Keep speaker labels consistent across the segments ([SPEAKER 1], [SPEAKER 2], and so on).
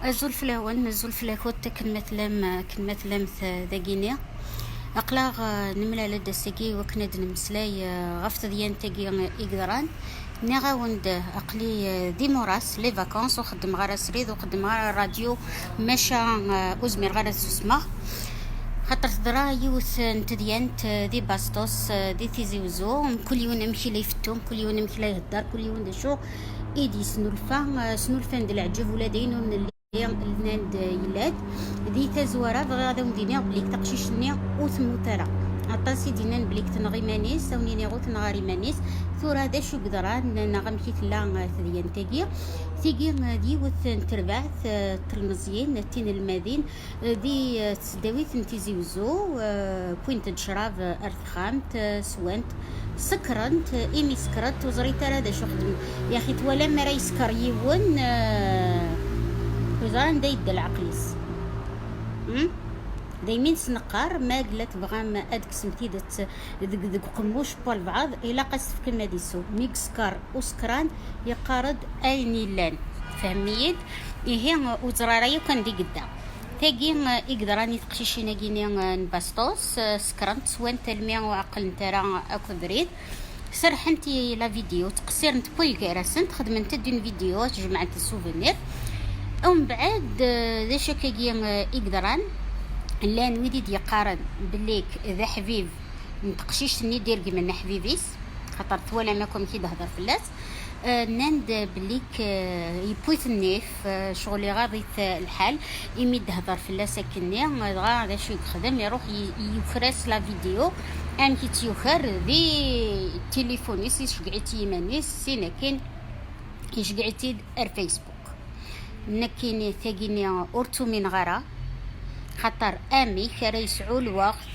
[SPEAKER 1] الزلفله كنت كنمثلم ذاكيني اقلاغ نملا لدى الساقي وكند نمسلاي غفت ديان تاقي إقدران نغاوند اقلي دي موراس لي فاكونس وخدم غارة سريد وخدم غارة راديو ماشا ازمير غارة سوسما خاطر تدرا يوث نتديانت دي باستوس دي تيزي وزو كل يوم نمشي لي فتوم كل يوم نمشي لي الدار كل يوم شو ايدي سنولفا ند العجب ولادين ومن الناند يلاد دي تزوارا بغي غادا نديني بليك تقشيشني وثموترا عطاسي دينا بليك تنغي مانيس ونيني غو تنغاري مانيس ثورا هذا شو قدران نغمشي تلا ثديان تاقي تيقي دي وث تربعث تلمزيين تين المدين دي تسداويت نتيزي وزو بوينت تشراب ارثخامت سوانت سكرنت ايمي سكرت وزريت هذا شو خدم يا اخي تولا ما راه يسكر يون وزران دا يد العقليس دايمين سنقار ما قلت بغا ما ادك سمتي دك قموش بال بعض الا قصف كما ديسو ميكسكار وسكران يقارد ايني لان فهميت ايه وزرارايو كان دي قدا تاقي يقدراني تقشيشينا كيني نباستوس سكرنت سوان تلميع وعقل نتارا اكو بريد سرحنتي لا فيديو تقصير نتبوي كيراسنت خدمت دين فيديو جمعت السوفينير ومن بعد ذا شكاكي يقدران لان ويدي يقارن بليك ذا حبيب نتقشيش ندير كيما حبيبيس خاطر ثوالا ماكم كي تهضر في الناس ناند بليك يبويت النيف شغلي غاضي الحال يمي تهضر في الناس كني غا هذا شو يخدم يروح يفرس لا فيديو ان كي تيوخر ذي تليفونيس شقعتي يمانيس سينا كاين يشقعتي الفيسبوك نكيني ثاقيني اورتو من غرا خاطر امي كرا يسعو الوقت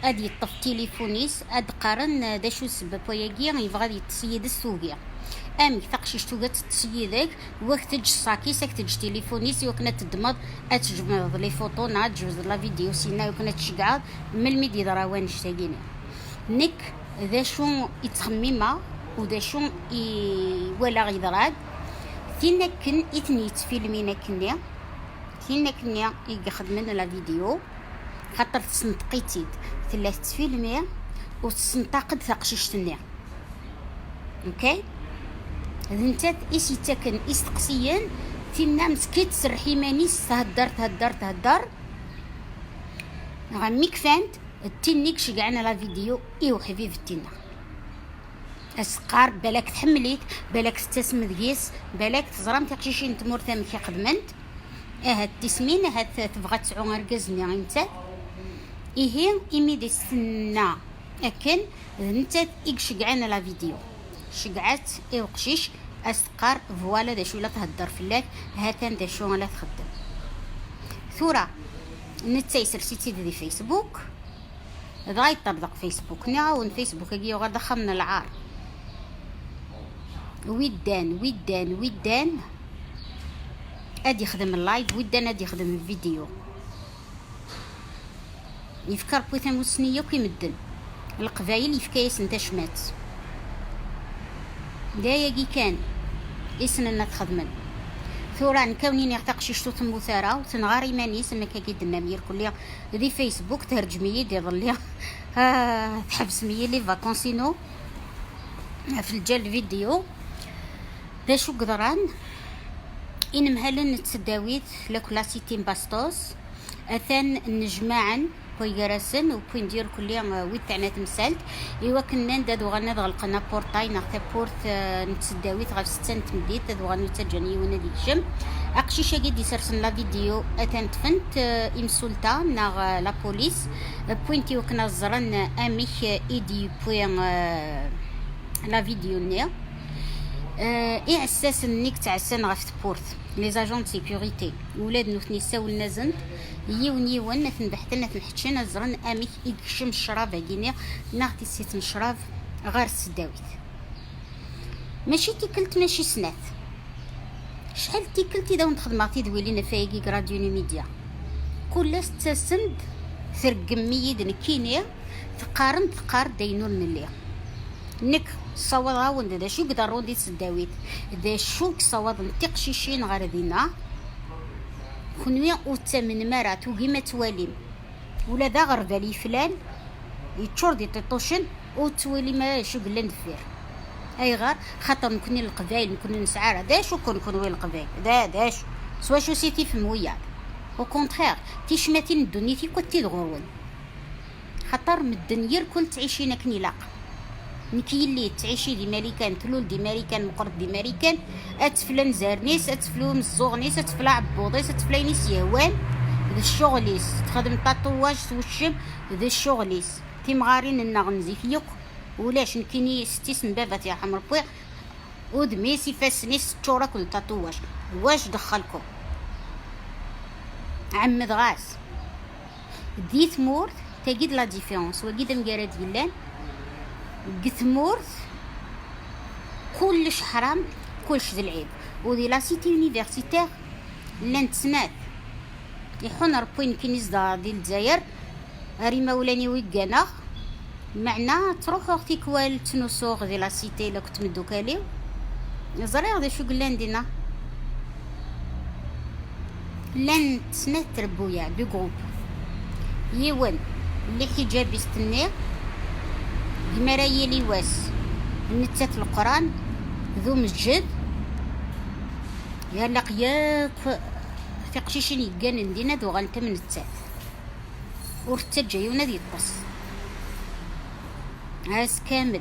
[SPEAKER 1] ادي يطف تليفونيس اد قارن دا شو السبب وياكي يبغى يتسيد السوقيا امي ثقشيش توقات تسيدك وقت تج ساكيسك تج تليفونيس وكنا تدمض اتجمض لي فوطو ناد جوز لا فيديو سينا وكنا تشقعد من الميدي دراوان شتاقيني نك ذا شو يتخميما وذا شو ولا غيضراد تينا كن إثني تفيلمينا كنيا تينا كنيا يخدمنا لا فيديو خاطر تسنطقيتيد ثلاث تفيلمي وتسنطاقد ثقشيشتنيا اوكي انت إيسي تاكن إستقسيا تينا مسكيت سرحي مانيس تهدر غميك فانت تينيك شقعنا لا فيديو ايو حبيب تينا اسقار بالك تحمليت بالك تستسمد قيس بالك تزرم تقشيشين تمور ثامك خدمنت هاد تسمين هاد تبغى تسعو غرقزني انت ايه ايمي دي سنا اكن انت شقعنا لا فيديو شقعت ايو قشيش اسقار فوالا دا شو لا تهدر في الله هاتان دا شو لا تخدم ثورة نتسيسر سيتي دي فيسبوك غاي طردق فيسبوك نعاون فيسبوك يجي وغدا خمنا العار ويدان ادي يخدم اللايف ويدان ادي يخدم الفيديو يفكر بوثا موسنية كي مدن القبايل يفكايس نتا شمات دايا كان اسنا تخدمن ثوران كونيني اعتقشي شتو تموثارا وتنغاري مانيس انك كي دنامير كليا دي فيسبوك ترجمي دي ظليا تحبس مية لي فاكونسينو في الجال فيديو دا شو قدران إن مهلن نتسداويت لكلاسيتين باستوس أثان نجمعن ويجرسن وبوين دير كليا ويت تاعنا تمسالت إوا كنا ندادو غانا غلقنا بورتاي نغتا بورت نتسداويت غاف 6 تمديت دادو غانو تجاني وانا ديك شم أقشيشا قد يسرسن لا فيديو أثان تفنت إمسولتا ناغ لا بوليس بوينتي وكنا زرن أميخ إيدي بوين لا فيديو نيا ايه اساس نيك تاع السن غاف بورث لي زاجون سيكوريتي ولاد نوثني ساول نازنت يون نثن بحثنا تنحتشنا زرن اميك يكشم الشراب كينيا ناغتي سيت نشراب غير السداويت ماشي تيكلت ماشي سنات شحال تيكلتي دا ونخدماتي دويلينا فايقي راديو ميديا كل ستسند ثرقمي دنكينيا تقار دينون اللي نك صوض هاون دا شو قدروا دي سداويت دا شو صوض نتقشيشين غير دينا كونوي وتمن مرات وكيما تواليم ولا ذا غربالي فلان يتشور دي تطوشن وتولي ما شو قلنا ندفير اي غار خاطر نكوني القبايل نكون نسعار داش وكون وين القبايل داش سوا شو سيتي في مويا او كونترير تيشماتين الدنيا تي كنتي دغورون خاطر من الدنيا كل تعيشينا كني لاق نكي اللي تعيشي دي ماريكان تلول دي ماريكان مقرد دي ماريكان اتفلان زارنيس اتفلو مزوغنيس اتفلا عبوضيس اتفلاينيس يهوان ذا الشغليس تخدم تطواج توشم ذا الشغليس تيمغارين النغنزي فيك ولاش نكيني ستيس مبابات يا حمر بويق ودميسي فاسنيس تشورا كل تطواج واش دخلكم عمد غاس ديت مورت تجد لا ديفيرونس وقيد مقارد يلان قثمورت كلش حرام كلش ذي العيب ودي لا سيتي يونيفرسيتير لان تسمات يحون ربوين كينيز دا ديال الجزائر هاري مولاني ويقانا معنا تروح اختي كوال تنوسوغ دي لا سيتي الا كنت مدوكاليو زريغ دي شو قلان دينا لان تسمات تربويا دو جروب يوان اللي حجاب يستني المرايا واس نتات القران ذو مسجد يا ياك في قشيشين يقان ندينا ذو غنتا من التات ورتجا يونا دي الطس عاس كامل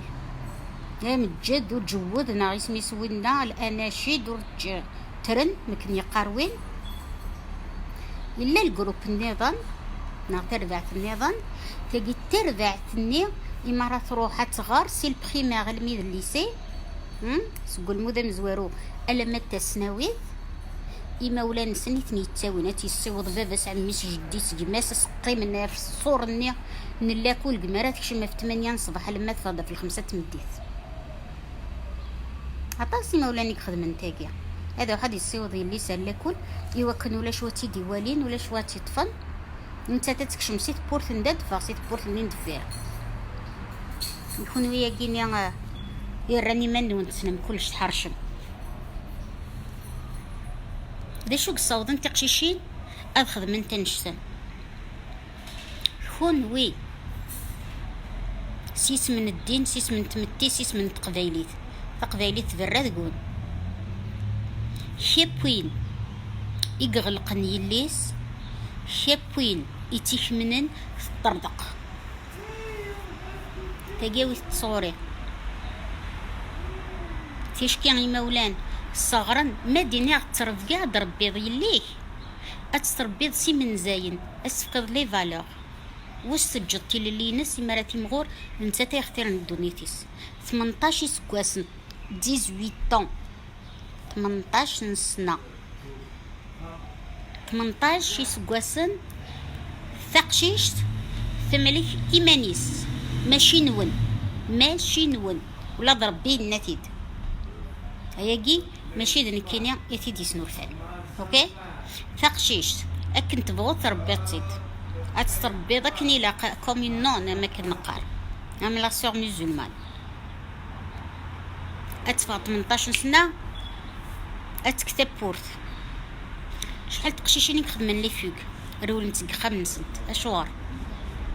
[SPEAKER 1] يا متجد وجود نا اسمي سوينا الاناشيد ورج ترن ممكن يقاروين الا الجروب النظام نا تربعت النظام تجي تربعت النظام إمارات روحات غار سي البريمير الميد الليسي سقول مودم زوارو ألمات تسناويت إما ولا نسنيتني تاوينات يسيوض باباس عميس جديت جماس سقي من في الصور ني نلاكو القمارات كشما في 8 صباح لما تفضى في 5 تمديت عطاسي مولاني خدم نتاكيا هذا واحد يسيوض اللي سالاكل إوا كان ولا شواتي ديوالين ولا شواتي طفن نتا تتكشم سيت بورت نداد فاسيت بورت ندفير يكون ويا كينيا يراني من ونتسنم كلش تحرشم دا شو قصاوضن تقشيشين اخذ من تنشتن كون وي سيس من الدين سيس من تمتي سيس من تقبايليت برا تقول شابوين يقغلقن يليس شابوين يتيخمنن في الطردق تجاوز تصوري تيشكي عي مولان صغرا ما دينا تربيع دربيض يليه اتربيض سي من زاين اسفقد لي فالور واش سجلتي للي ناس مراتي مغور انت تيختار الدونيتيس 18 سكواسن 18 طون 18 سنه 18 سكواسن ثقشيشت ثملك ايمانيس ماشي نون ولا ضربي النتيد هياكي ماشي دنكينيا يتيدي سنورفان اوكي ثقشيش اكن تبغو تربي تيد اتربي داكني لا كومين نون ما كنقال ام لا سور مسلمان اتفا 18 سنه اتكتب بورت شحال تقشيشيني خدمن لي فوق رول نتقخا من سنت اشوار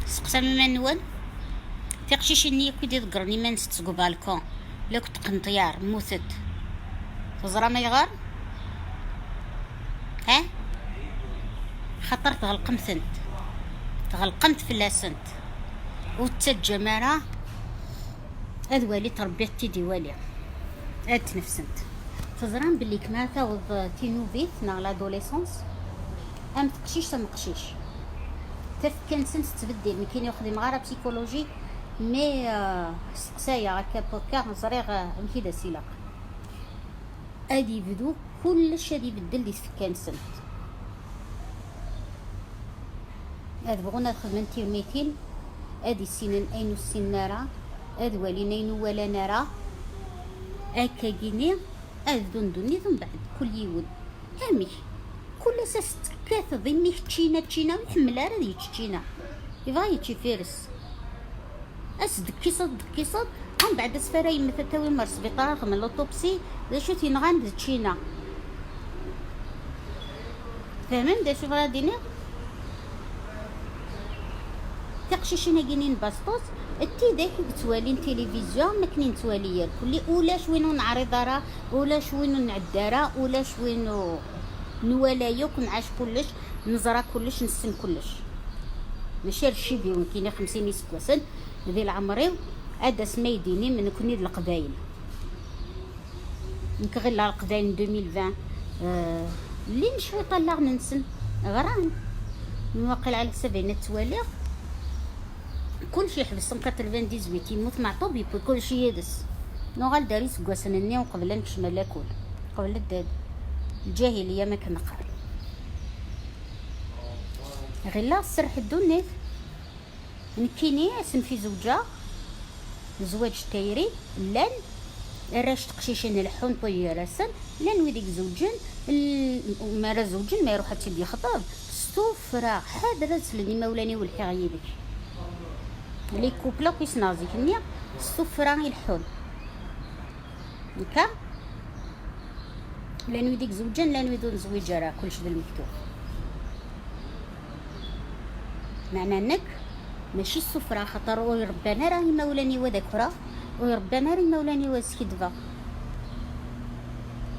[SPEAKER 1] سقسم منون تقشيش النية كي تقرني ما نستسقو بالكون لا كنت قنطيار موثد تزرى ما يغار ها خطر تغلقمت في اللاسنت وتجمرة أذوالي تربيتي ديوالي نفسنت تزران باللي كما تاوض تينوفيت نا لادوليسونس ام تقشيش تمقشيش تفكن سنس تبدل مكين يخدم غير بسيكولوجي مي سقسايا هكا بوكا صريغ مكيدا سيلاق ادي بدو كلش هادي يبدل لي سكان سنت هاد بغونا خدمة تيرميتين ادي السنين اينو السن نارا اد والينينو ولا نارا اكا جيني اد دوني ثم بعد كل يود هامي كل اساس تكاث ضمي تشينا نحمل راه تشينا يبغى يتشي فيرس اس دكيصد من بعد اسفرا يمثل تاوي مر سبيطار من لوطوبسي ذا شو تينغان تشينا فاهمين دا شوف غادي نير تقشيشنا كاينين باسطوس انتي داك توالين تلفزيون ما كاينين تواليات كلي ولا شوينو نعرض راه ولا شوينو نعدى راه ولا شوينو نوالايو كنعاش كلش نزرا كلش نسن كلش ماشي رشي بيون كاينه 50 سكواسن ذي العمري هذا سميديني من كوني القبايل نكغل القبايل 2020 اللي نشوي طلع ننسن غران نوقل على حساب هنا التواليغ كلشي يحبس 98 يموت مع طبيب كلشي يدس نوغال داري سكواسنني وقبل نكشمل لاكل قبل الداد الجاهليه ما كنقرا غير لا السرح الدونيت نكيني اسم في زوجة زواج تايري لان راش تقشيشين الحون طي راسن لان ويديك زوجين ما راه زوجين ما يروح حتى يخطب ستوفرا حاضر سلني مولاني والحي ديك لي كوبلا كيس نازي كنيا ستوفرا الحون نكا لان ويديك زوجين لان ويدون زويجه راه كلشي بالمكتوب معنى انك ماشي السفرة خاطر ربنا راهي مولاني وذكرى وربنا راهي مولاني وسكدفا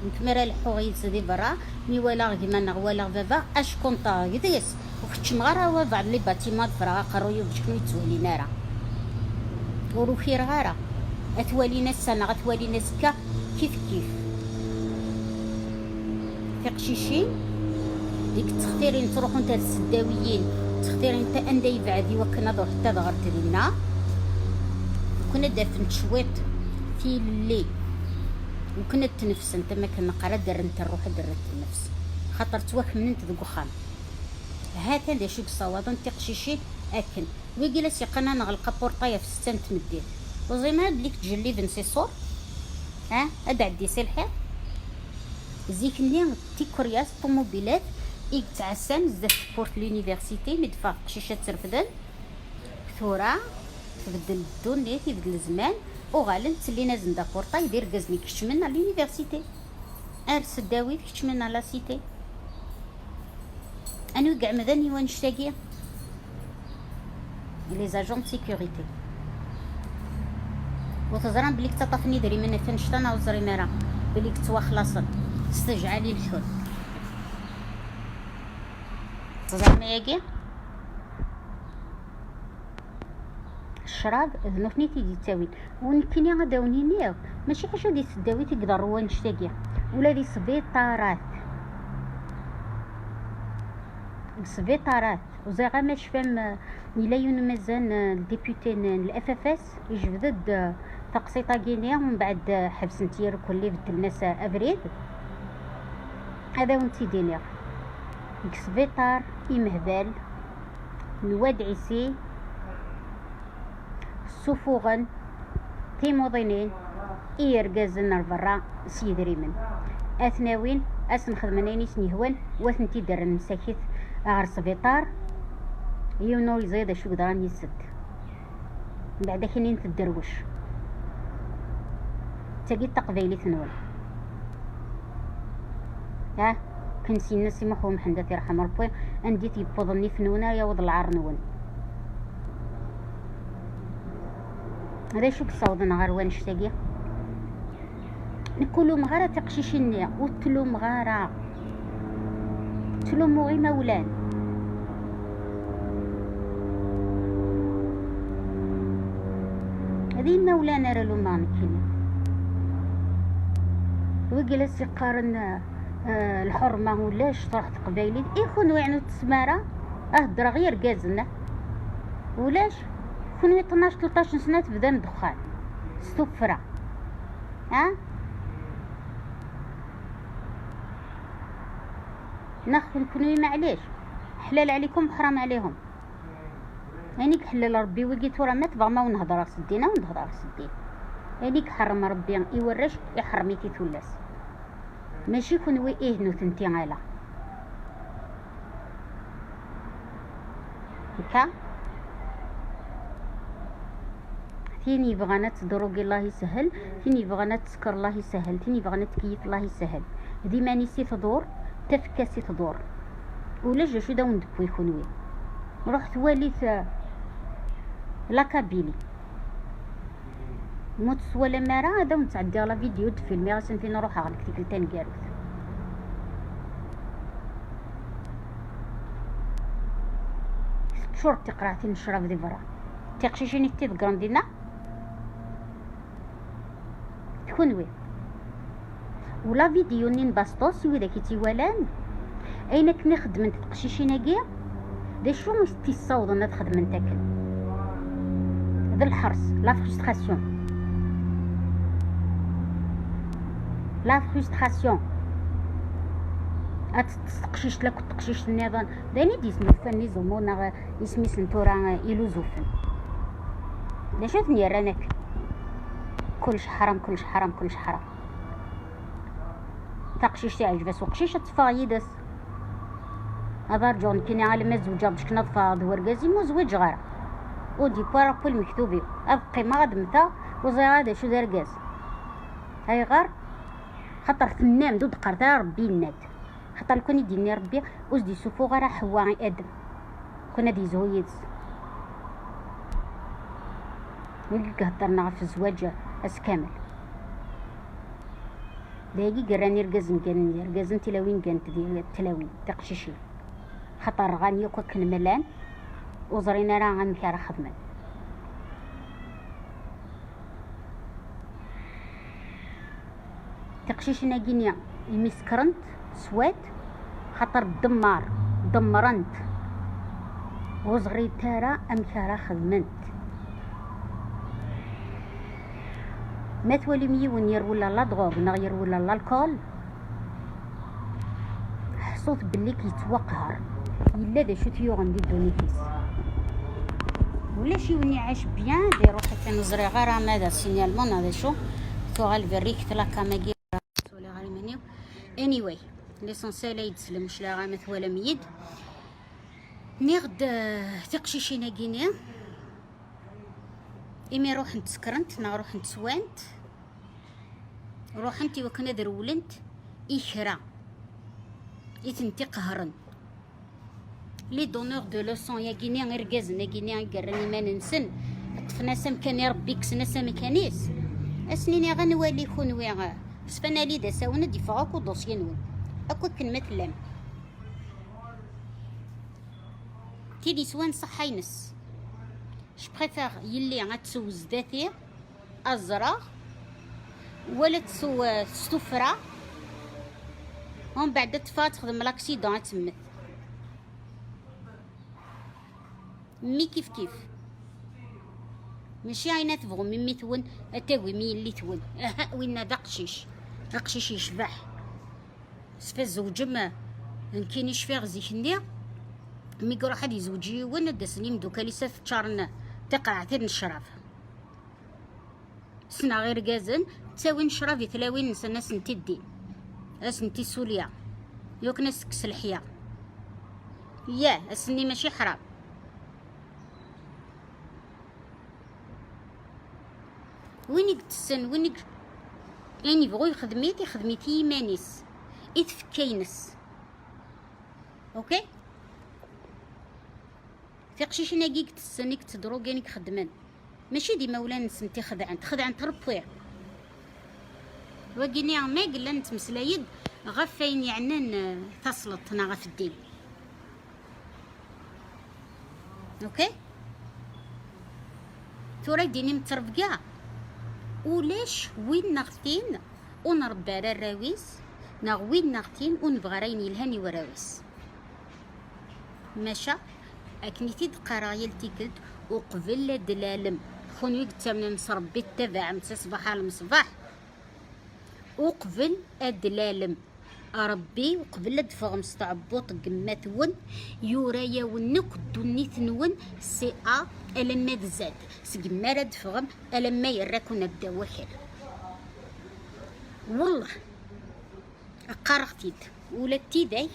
[SPEAKER 1] نتمرا الحوغيز دي برا مي ولا كيما نغوالا بابا اش كونطا يديس وختش مغارا وبعض لي باتيمات فرا قرويو باش كنو يتولينا راه وروخير غارا اتوالينا السنه غتوالينا زكا كيف تقشيشين ديك تختارين تروحو نتا السداويين تختاري انت اندا يبعد يوكنا دور حتى ضغرت لينا كنا دافن شويط في الليل وكنا تنفس انت ما كنقرا درنت الروح درت النفس خاطر تواك من انت دقخان هاتا دا شوك صوادن تقشيشي اكن ويجلس يقنا نغلق بورطايه في 6 تمدين وزي ما بليك تجلي بنسي صور ادع دي سلحه زيك اللي تي كورياس طوموبيلات تعسان بزاف بورت لونيفرسيتي مدفع قشيشه ترفدن ثورة تبدل الدون تبدل الزمان وغالن تسلينا زندا بورطا يدير كازني كشمنا لونيفرسيتي ارس الداوي كشمنا لا سيتي انا كاع مدني ونشتاقي لي زاجون سيكوريتي وتزران بليك تطفني دري من تنشطنا وزري مرا بليك توا خلاصن استجعلي الحل تزرنا ياكي الشراب ذنوفني تيجي تاويل ونكني غداوني نيا ماشي حاجه دي تداوي تقدر هو نشتاقي ولا دي سبيطارات وزي غا ماش فهم الا يون مازال الديبوتي الاف اف اس يجبد تقسيطه كينيا ومن بعد حبس نتير كلي بدل الناس افريد هذا ونتي دينير سبيطار يمهبال نواد عيسي سفوغن تيموضينين إيرجازن البرا سيدريمن أثناوين أسن خدمنيني سنيهوان وثنتي درن مساكيت أغر سبيطار يونو يزيد شو قدران يسد بعد كينين تدروش تاقيت تقبيلي ثنوان كنسي الناس يمحو محندتي رحم ربي عندي تيبوضني فنونا يوض العار نون هذا شو كصوضن غير وين نشتاقي نقولوا مغاره تقشيشني وتلو مغاره تلو موغي مولان هذه مولانا رالو ما نكيني وجلس يقارن الحرمه ولاش طرحت قبايلي يخونوا يعني التسماره اهدر غير كازنا ولاش كونوا 12 13 سنه تبدا الدخان استفرا ناخذ كونوا معليش حلال عليكم حرام عليهم هانيك حلال ربي وقيت ورا ما تبغى ما ونهضر راس الدين ونهضر راس الدين هانيك حرم ربي يورش يحرميتي تولاس ماشي كون اهنو تنتي غالا هكا تيني بغانا تدروقي الله يسهل تيني بغانا تسكر الله يسهل تيني بغانا تكيف الله يسهل ديما نيسي تدور تفكاسي تدور ولا جا شو دا وندبو يكونوي رحت واليت لاكابيلي موت ولا مرا هذا ونتعدي على فيديو فيلمي غاسن فين نروح غلك ديك التنكاروت شور تقراتي نشرب دي برا تقشيشيني تي بكراندينا تكون وي ولا فيديو نين باستوس وذا كي تيوالان اين كني خدمت تقشيشيناكي دا شو مستي الصوت انا خدمتك هذا الحرص لا فرستراسيون لا فرستراسيون تقشيش لك تقشيش النظام داني ديسمو فني زمونا اسمي سنتورا يلوزوفن دا شوفني رانك كلش حرام كلش حرام كلش حرام تقشيش تعجبس وقشيش تفايدس هذا رجون كني عالم زوجة باش كنا تفاض ورقازي مو زوج غير ودي بارا كل مكتوبي ابقي ما غدمتا وزي هذا شو درقاز هاي غير خاطر فنان دود قرطا ربي الناد خاطر كون يديني ربي وزدي سوفو غير حواء ادم كنا دي زويد ولك هضرنا في الزواج اسكامل دايقي قراني رقازن كان رقازن تلاوين كانت ديال التلاوين تقشيشي خاطر غاني كن ملان وزرينا راه غنكار خدمه تقشيشنا كينيا يمسكرنت سوات خاطر الدمار دمرنت وزغري تارا امكارا خدمنت ما تولي ميون يرولا لا دغوغ نا يرولا لا الكول حصوت بلي كيتوقهر الا دا شو تيو غندي دونيكيس ولا شي وني عاش بيان دي روحي كنزري غير هذا سينيالمون هذا شو توغال فيريك تلا كاماكي ولا غير منيو اني ليسونسيال يتسلم مش لا غامث ولا ميد نيغد تقشيشي ناكينيا إمي روح نتسكرنت نا روح نتسوانت روح انتي وكنا درولنت إخرا إتنتي قهرن لي دونور دو لوسون يا كيني غير كازنا كيني قرني ما ننسن طفنا سام كان ربي كسنا سام كانيس اسنيني غنوالي خونوي سفنا لي دا ساونا دي فاكو دوسيا نون اكو كلمة لام تيدي سوان صحينس je préfère يلي غتسوز ذاتي الزرع ولا تستفرا ومن بعد تفات تخدم لاكسيدون تمت مي كيف ماشي عينا تبغو ميمي تون اتاوي مي اللي تون اها وين هذا قشيش يشبح سفا الزوج كاين يشفي غزيكني مي يروح هادي زوجي وانا داسني مدوكا لي ساف تشارنا تقرع تاع الشراب سنا غير كازن تساوي نشرافي تلاوين نسنا سنتي الدين اسنتي سوليا يوك نسكس الحيا اسني ماشي حرام وينك تسن وينك يعني بغو خدميتي يمانيس يتفكينس اوكي تقشيش ناقيك تسنيك تدرو كانك خدمان ماشي ديما ولا نسنتي خدعت ربويع وكيني ما قلنا نتمسلايد غفاين يعني تصلطنا غف الدين اوكي تورا ديني متربكا ولاش وين نغتين ونربى الراويس وين نغتين ونبغى راين يلهاني وراويس ماشا اكنيتي قرايه التيكت وقبل دلالم خوني قلت من نصربي التبع متصبح على المصباح وقبل الدلالم ربي وقبل دفغ مستعبوط قماتون يورايا ونك دونيت نون سي ا لما تزاد سقمارة دفغم لما يراكو نبدا وحل والله قرختيد ولا تيداي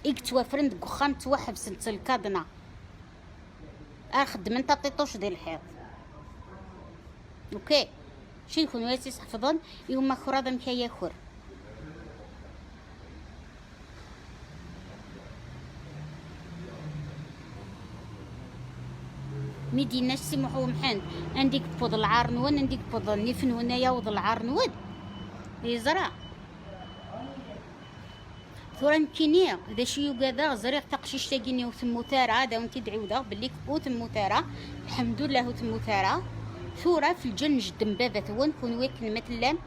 [SPEAKER 1] اكتوافرن دكخان توحبسنت الكادنا اخد من تطيطوش ديال الحيط اوكي شي يكون واسيس حفظن يوم خرا دم كي ياخر ميدينا سمحو محن عندك بود العار نون عندك بود نفن هنايا وض العار نود يزرع ثورا مكيني ذا شي وكذا زريق تقشيش تاقيني وثمو ثارا هذا وانت دعوذا بليك وثمو ثارا الحمد لله وثمو ثارا ثورا في الجن جدم بابا ثوان كون ويكن مثلا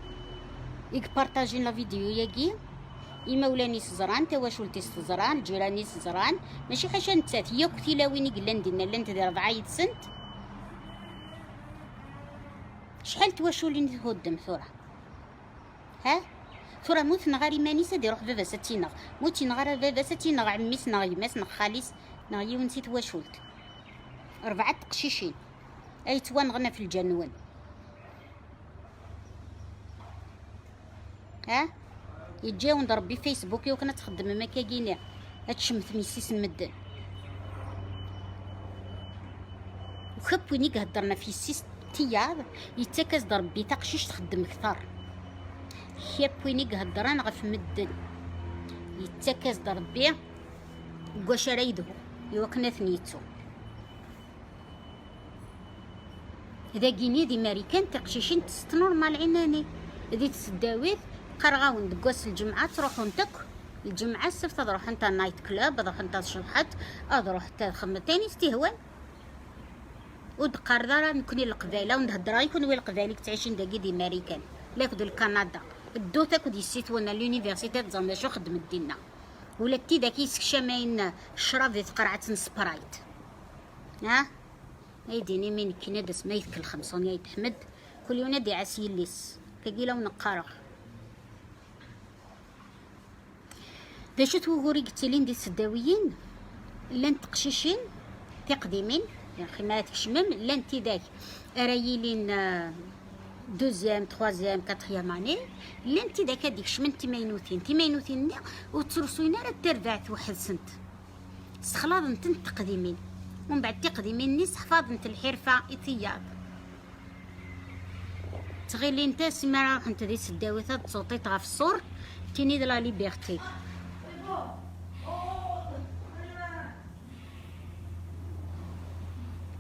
[SPEAKER 1] يك بارطاجين لا فيديو ياكي يمولاني سزران تواشولتي سزران جيراني سزران ماشي حاجه نتات ياك تيلاويني قلا ندينا لا ندير 4 سنت شحال تواشولين تهدم ثورا ها ثورا موت نغاري ماني سادي روح بابا ساتينا موتي نغار بابا ساتينا عميس نغيماس نخاليس نغي ونسي تواشولت 4 تقشيشين اي توان غنا في الجنون ها يجاو نضرب فيسبوك وكنا تخدم مكاكينا هتشمت ميسيس المدن وخب وينيك هدرنا في السيس تيار يتكاز ضرب بي تقشيش تخدم كثار خيب وينيك هدرنا غف مدن يتكاز ضرب بي واش رايدو يوكنا ثنيتو اذا كيني دي ماريكان تقشيشين تستنور مع العناني ذي تسداويت قرغاون دقوس الجمعة تروحو نتك الجمعة السبت تروح انت نايت كلاب تروح انت شلحت تروح انت خمتاني استهوان ودقار دارا نكوني القبالة ونهدرا يكون وي القبالك تعيشين داكي دي ماريكان لاكدو الكندا الدو تاكو دي السيتوانا لونيفرسيتات زعما شو خدمت دينا ولا تي داكي سكشاماين الشراب دي تقرعة سبرايت ها ايديني مين كينا داس ما يذكر 500 حمد كل يوم نادي عسيليس كاكيلا ونقارغ دا شو توغوري قتلين دي السداويين لان تقشيشين تقديمين يعني خمات كشمم لان تيداك رايلين دوزيام تخوازيام كاتخيام اني لان تيداك هاديك شمن تيمينوثين وترسوين راه تربعت واحد سنت استخلاض نت تقديمين ومن بعد تقديمين نيس حفاظ نت الحرفه اثياب تغيلي نتا سما راح نتا دي السداويثات تصوتيت غا في الصور تيني د لا ليبرتي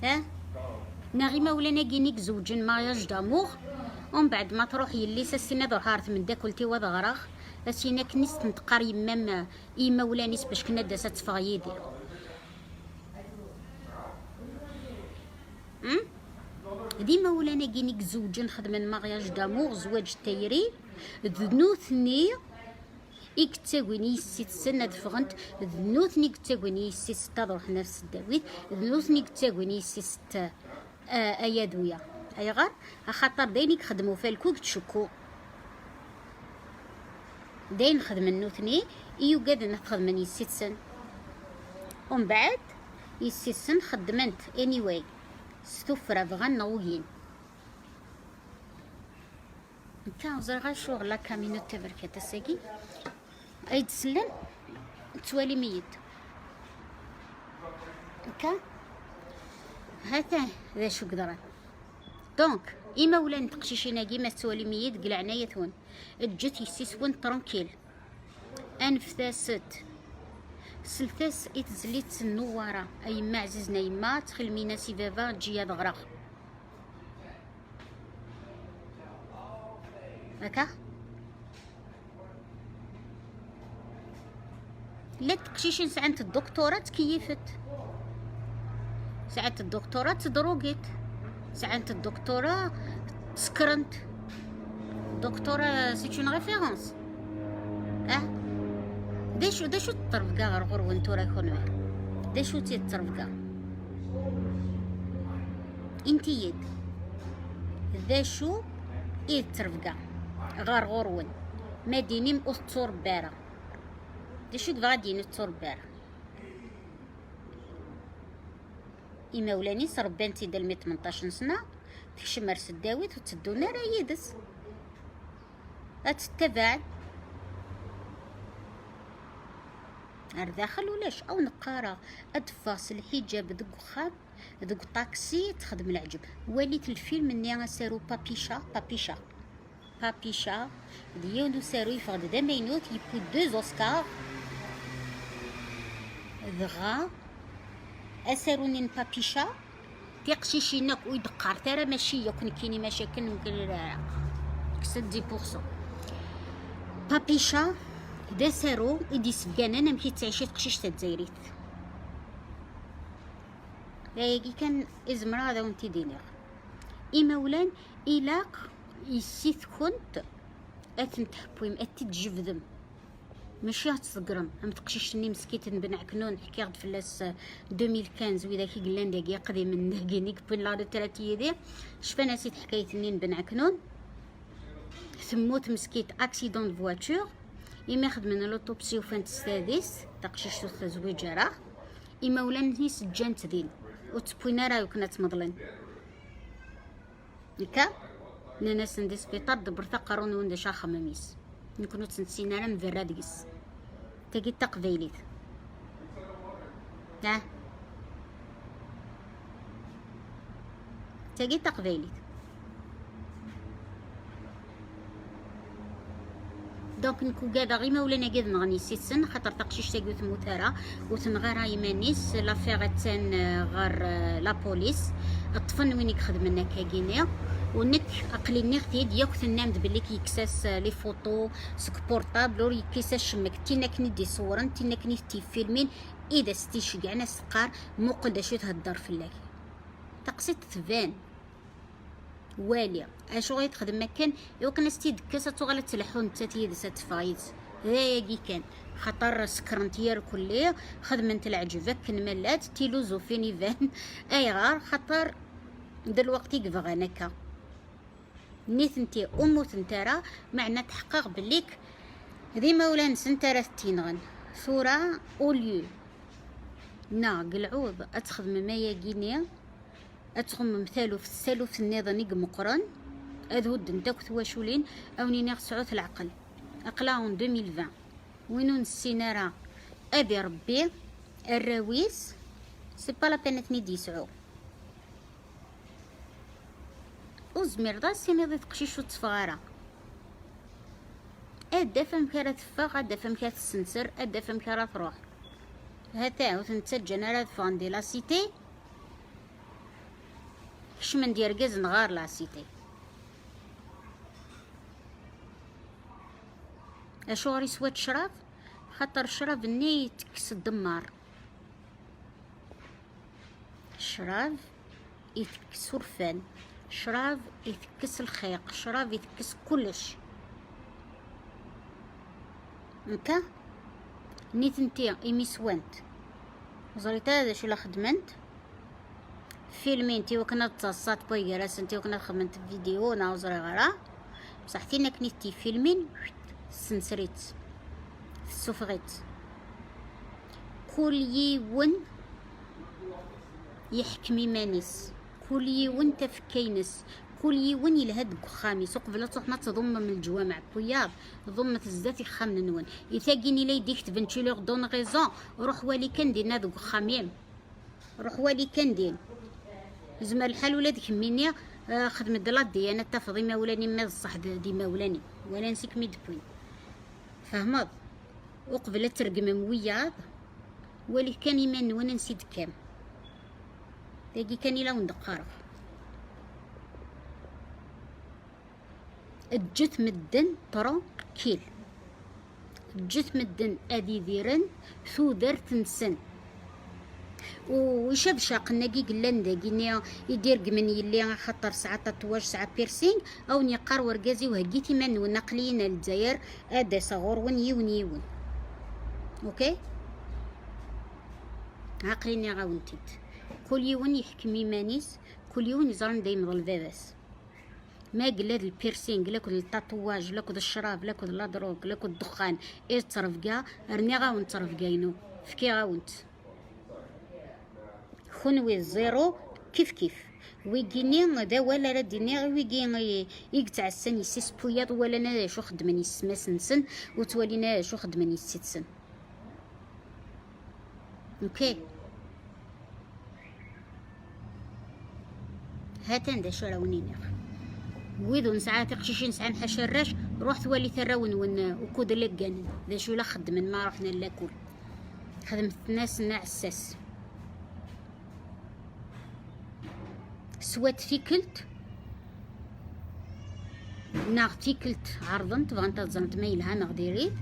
[SPEAKER 1] ها نغيمه ولا ناقينيك زوجين مارياج دامور ومن بعد ما تروح يلي ساسينا دور هارت من داكلتي وذا غراغ اسينا كنيس تنتقار يمام ايما ولا نيس باش كنا داسات فغيدي ديما ولا ناقينيك زوجين خدمن مارياج دامور زواج تايري ذنوثني إكتاويني السيت سنة فغنت ذنوثني إكتاويني السيت ستا روح نفس الداويت ذنوثني إكتاويني السيت ستا أيادويا أي غار خاطر داينيك خدمو فالكوك تشكو داين خدم النوثني إيو قاد نخدمني السيت سن ومن بعد السيت سن خدمنت anyway ستوفرا بغان نوين نتا زرغا شغل كامينوتي بركة الساقي اي تسلم توالي ميت هكا هاتا ذا شو قدران دونك اما ولا نتقشيشينا كيما توالي ميت قلعنا يثون الجت يسيسون ترونكيل انفثاست سلثاس اتزليت النوارة اي ما عزيزنا يما تخل مينا سيفافا تجي دغرا هكا لا تقشيشين ساعة الدكتورة تكيفت ساعة الدكتورة تدروقت ساعة الدكتورة تسكرنت دكتورة سي اون ريفيرونس داشو تطرفقا غرغر وانتو رايكونو داشو تيتطرفقا انتي يد داشو ترفقا غرغر ون ما دينيم اسطور بارا داشو دفا دين التور بارا إما ولاني صربانتي دال 18 سنة تكشم مرس الداويت وتدونا راه يدس هتتبع داخل ولاش او نقارة ادفاس الحجاب دق خام دق طاكسي تخدم العجب وليت الفيلم اني سارو بابيشا ديالو سارو يفقد دا مينوت يبو 2 اوسكار دغا اسارونين بابيشا تيقشيشينك ويدقار ترى ماشي يكون كيني مشاكل ممكن لا كسد 10%. بابيشا داسارو إدي سفقانا نمشي تعيشي تقشيش تتزايريت لايقي كان إزمرا هذا وانتي دينيغ إمولان إلاق يسيث كنت أتنتحبويم أتتجفذم ماشي هتصقرم هم تقشيشني مسكيت بن عكنون حكي غد فلاس 2015 وإذا كي قلان داكي قديم من داكينيك بين لا ريتراتي دي شفا نسيت حكاية نين بن عكنون ثموت مسكيت اكسيدون فواتور إما خد من لوطوبسي وفانت السادس تقشيش توث زويجة راه إما ولانتني سجان تدين وتبوينا رايو كنا تمضلن هكا ناس ندي سبيطار دبرتا قارون وندي شاخة مميس نكونو تنسينا راه مفرا ديس تاقي تقبيليت ها تاقي تقبيليت دونك نكو قادا غيما ولا نقاد نغني سيتسن خاطر تقشيش تاقو ثموتارا وتنغارا يمانيس لافيغ تان غار لا بوليس الطفن وينك خدمنا كاكينيا ونك اقلي نختيد ياك تنامد بلي كيكساس لي فوطو سك بورطابل ور يكيساس شمك تيناك ندي صورن تيناك نيتي فيلمين اذا ستيش كاع سقار مقدشو تهدر فلاكي تقصيت تبان واليا اشو غيتخدم مكان يوكنا ستيد كاسه تغلط تلحون تاتيد ساتفايت هاكي كان خطر سكرنتير كليه خدمه العجبك كنملات تيلوزو فيني فان اي غار خطر دلوقتي كفغانكا نيت انتي اموت نتارا معنا تحقق بليك ذي مولان سنتارا تينغن ثورة اوليو نا قلعوب اتخدم مايا جينيا اتخم مثالو في السالو في النظام مقرن اذود نتاك ثواشولين او نينيغ سعوث العقل اقلاون 2020 وينو السينارا ابي ربي الراويس سي با لا بين تني يسعو وزمير دا سيني تقشيش وتصفغارا ادا فهم كارا تفاق ادا فهم كارا تسنسر ادا فهم كارا تروح هاتا وتنتسجن على فاندي لا سيتي كش من دير كاز نغار لا سيتي اشو غير سوات شراب خاطر الشراب ني يتكس الدمار الشراب يتكس ورفان شراب يتكس الخيق شراب يتكس كلش نكا نيت نتي ايمي سوانت زريتا هذا شو لا خدمنت فيلمين تي وكنا تصاصات بويراس انتي وكنا خدمت فيديو ناوزري غرا بصح تينا كنيتي فيلمين سنسريت سفغيت كل يون يحكمي مانيس كل يون تفكينس كل يون يلهد خامس وقبل تروحنا تضم من الجوامع كوياب ضمة الزات خامن نون يثاقيني لي ديكت فنتشيلوغ دون غيزون روح والي كندير نادوك خاميم روح والي كندير زعما الحال ولادك مني خدمة دلا ديانة تفضي مولاني ما الصح دي مولاني ولا نسيك ميد بوين فهمض وقبل ترقم موياض ولي كان يمان وانا نسيت كام تاقي كان يلا وندقارف الجث مدن طرو كيل الجث مدن ادي ديرن ثو درت نسن وشبشاق ناقي قلان داقيني يدير قمن يلي خطر ساعة تطواج ساعة بيرسينغ او نيقار ورقازي وهقيتي من ونقلين الجزائر ادا صغور ون يون اوكي عقليني غاونتيت كل يوم يحكم يمانيس كل يوم يزرن دايما الباباس ما قل هاد البيرسينغ لا كود التاتواج لا كود الشراب لا كود لا دروك لا كود الدخان ايه ترفقا رني غاون ترفقاينو فكي غاونت خنوي الزيرو كيف ويجيني دا ولا رديني ويجي يقطع السن يسيس بوياض ولا انا شو خدمني السماس نسن وتولينا شو خدمني السيتسن اوكي هاتان دا شو راونينا ويدو نسعى تقشيشين نسعى نحشرش روح ثوالي ثراون وكود لقان دا شو لا خدمن ما رحنا لاكل خدمت الناس نعساس سوات فيكلت ناغ فيكلت عرضنت فانتا زانت ميلها ناغ ديريت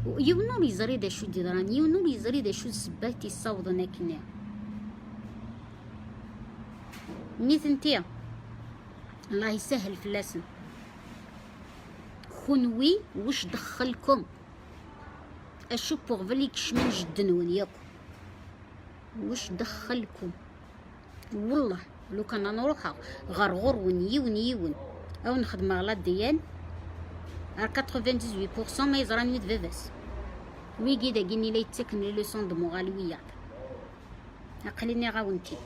[SPEAKER 1] يونو لي زري دا شو ديران يونو لي زري دا شو سباتي صوضنا كنا نيت انتيا الله يسهل في اللسن خنوي وش دخلكم اشو بوغفليك شمن جدنون ياكو وش دخلكم والله لو كان نروحها غرغر ونيون او نخدم غلط ديال 98% ما يزراني فيفاس وي كيدا كيني لا يتسكن لي لوسون دو مغالويات عقليني غاونتيد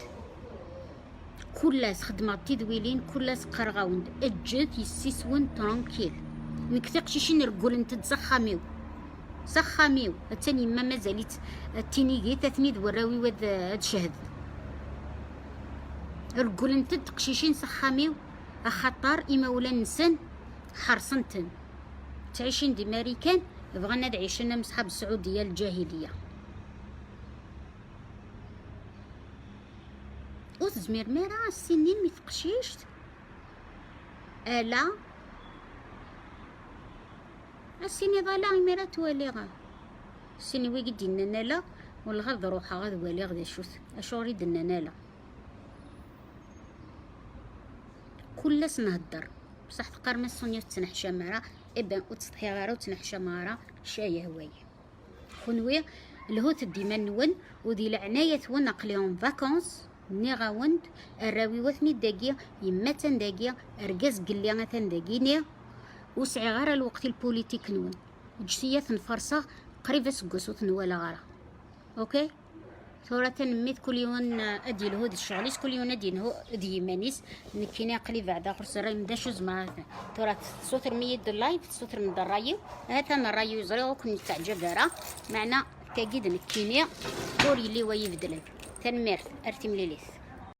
[SPEAKER 1] كلاس خدمات تدويلين كلاس قرغاوند اجت يسيسون ترانكيل نكتقشي شي نرقول انت تسخاميو سخاميو التاني ما مازالت التينيغي تثنيد وراوي وذ هاد شهد رقول انت تقشيشين سخاميو اخطار اما ولا نسن حرصنتن تعيشين دي ماريكان بغانا تعيشنا مصحاب السعوديه الجاهليه وزمير ميرا السنين متقشيشت الا السني ضالا ميرا تواليغا السني وي قدينا نالا والغد روحها غد والي غدا شوث اشوري دنا نالا كلس نهدر بصح تقار من صونيا تنحشى مارا ابن وتسطحي غارة وتنحشى مارا شايه هوايه خنوي الهوت ديما نون ودي العناية ون اقليهم فاكونس ني غاوند الراوي وثني داقيا يما تنداقيا ارقاز قليا مثلا داقيني وسعي غارة الوقت البوليتيك نون جسية فرصة قريبة سقوسوت نوالا غارة اوكي ثورة نميت كل يوم ادي الهود الشغليس كل يوم ادي نهو ادي مانيس نكيني عقلي بعد اخر سراي مداشو زما ثورة صوتر ميد اللايف صوتر من الرايو هذا انا الرايو يزري وكنت تعجب دارا معنا كاكيد نكيني كوري لي ويفدلك تنمير ارتم ليليث